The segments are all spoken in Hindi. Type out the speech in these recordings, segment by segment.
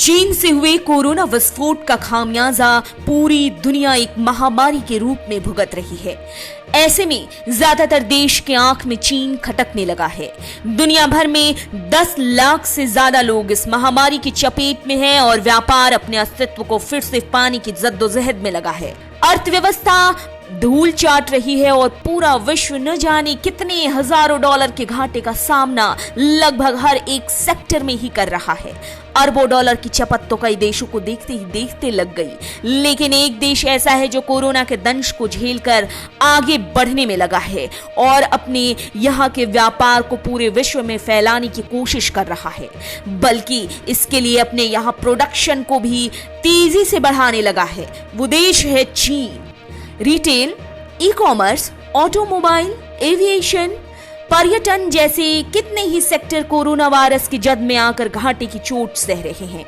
चीन से हुए कोरोना विस्फोट का खामियाजा पूरी दुनिया एक महामारी के रूप में भुगत रही है। ऐसे में ज्यादातर देश के आंख में चीन खटकने लगा है। दुनिया भर में 10 लाख से ज्यादा लोग इस महामारी की चपेट में हैं और व्यापार अपने अस्तित्व को फिर से पाने की जद्दोजहद में लगा है। अर्थव्यवस्था धूल चाट रही है और पूरा विश्व न जाने कितने हजारों डॉलर के घाटे का सामना लगभग हर एक सेक्टर में ही कर रहा है। अरबों डॉलर की चपत तो कई देशों को देखते ही देखते लग गई, लेकिन एक देश ऐसा है जो कोरोना के दंश को झेलकर आगे बढ़ने में लगा है और अपने यहाँ के व्यापार को पूरे विश्व में फैलाने की कोशिश कर रहा है, बल्कि इसके लिए अपने यहाँ प्रोडक्शन को भी तेजी से बढ़ाने लगा है। वो देश है चीन। Retail, e commerce, automobile, aviation, पर्यटन जैसे कितने ही सेक्टर कोरोना वायरस की जद में आकर घाटे की चोट सह रहे हैं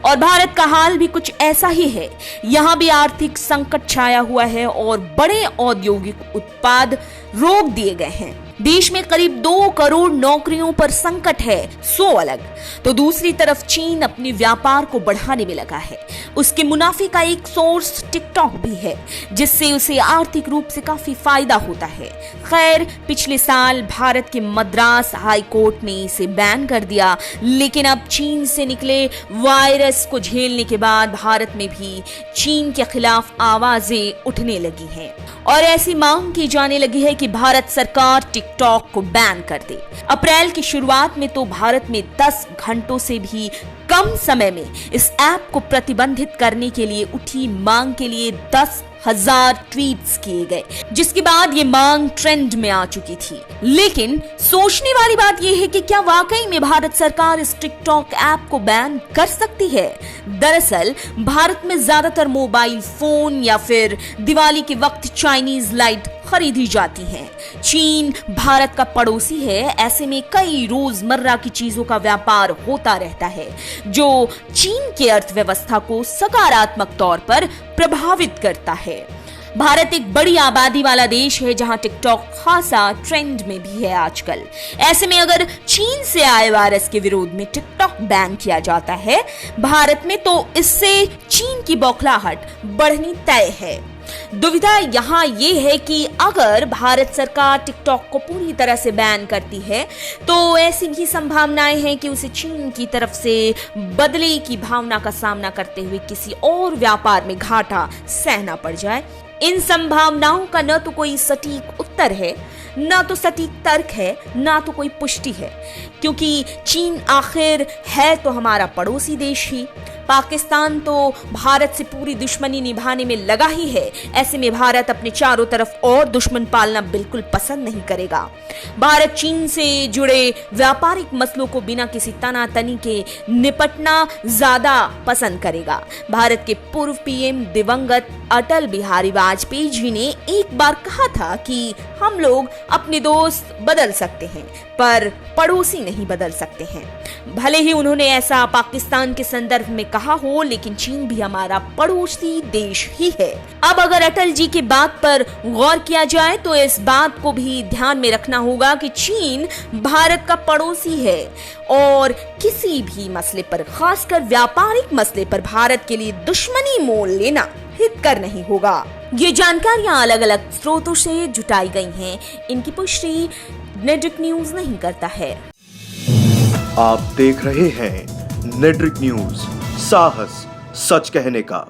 और भारत का हाल भी कुछ ऐसा ही है। यहाँ भी आर्थिक संकट छाया हुआ है और बड़े औद्योगिक उत्पाद रोक दिए गए हैं। देश में करीब 2 करोड़ नौकरियों पर संकट है, सो अलग। तो दूसरी तरफ चीन अपने व्यापार को बढ़ाने में लगा है। उसके मुनाफे का एक सोर्स टिकटॉक भी है, जिससे उसे आर्थिक रूप से काफी फायदा होता है। खैर, पिछले साल भारत के मद्रास हाई कोर्ट ने इसे बैन कर दिया, लेकिन अब चीन से निकले वायरस को झेलने के बाद भारत में भी चीन के खिलाफ आवाजें उठने लगी हैं और ऐसी मांग की जाने लगी है कि भारत सरकार टिकटॉक को बैन कर दे। अप्रैल की शुरुआत में तो भारत में 10 घंटों से भी कम समय में इस ऐप को प्रतिबंधित करने के लिए उठी मांग के लिए 10,000 ट्वीट्स किए गए, जिसके बाद ये मांग ट्रेंड में आ चुकी थी। लेकिन सोचने वाली बात यह है कि क्या वाकई में भारत सरकार इस टिकटॉक ऐप को बैन कर सकती है? दरअसल भारत में ज्यादातर मोबाइल फोन या फिर दिवाली के वक्त चाइनीज लाइट खरीदी जाती हैं। चीन भारत का पड़ोसी है, ऐसे में कई रोजमर्रा की चीजों का व्यापार होता रहता है, जो चीन की अर्थव्यवस्था को सकारात्मक तौर पर प्रभावित करता है। भारत एक बड़ी आबादी वाला देश है जहां टिकटॉक खासा ट्रेंड में भी है आजकल। ऐसे में अगर चीन से आए वायरस के विरोध में टिकटॉक बैन किया जाता है भारत में, तो इससे चीन की बौखलाहट बढ़नी तय है। दुविधा यहाँ ये है कि अगर भारत सरकार टिकटॉक को पूरी तरह से बैन करती है तो ऐसी भी संभावनाएं हैं कि उसे चीन की तरफ से बदले की भावना का सामना करते हुए किसी और व्यापार में घाटा सहना पड़ जाए। इन संभावनाओं का न तो कोई सटीक उत्तर है, ना तो सटीक तर्क है, ना तो कोई पुष्टि है, क्योंकि चीन आखिर है तो हमारा पड़ोसी देश ही। पाकिस्तान तो भारत से पूरी दुश्मनी निभाने में लगा ही है। ऐसे में भारत अपने चारों तरफ और दुश्मन पालना बिल्कुल पसंद नहीं करेगा। भारत चीन से जुड़े व्यापारिक मसलों को बिना किसी तनातनी के निपटना ज्यादा पसंद करेगा। भारत के पूर्व पीएम दिवंगत अटल बिहारी वाजपेयी जी ने एक बार कहा था कि हम लोग अपने दोस्त बदल सकते हैं पर पड़ोसी नहीं बदल सकते हैं। भले ही उन्होंने ऐसा पाकिस्तान के संदर्भ में कहा हो, लेकिन चीन भी हमारा पड़ोसी देश ही है। अब अगर अटल जी की बात पर गौर किया जाए तो इस बात को भी ध्यान में रखना होगा कि चीन भारत का पड़ोसी है और किसी भी मसले पर, खासकर व्यापारिक मसले पर भारत के लिए दुश्मनी मोल लेना हितकर नहीं होगा। ये जानकारियां अलग अलग स्रोतों से जुटाई गई हैं, इनकी पुष्टि नेटवर्क न्यूज नहीं करता है। आप देख रहे हैं नेटवर्क न्यूज, साहस सच कहने का।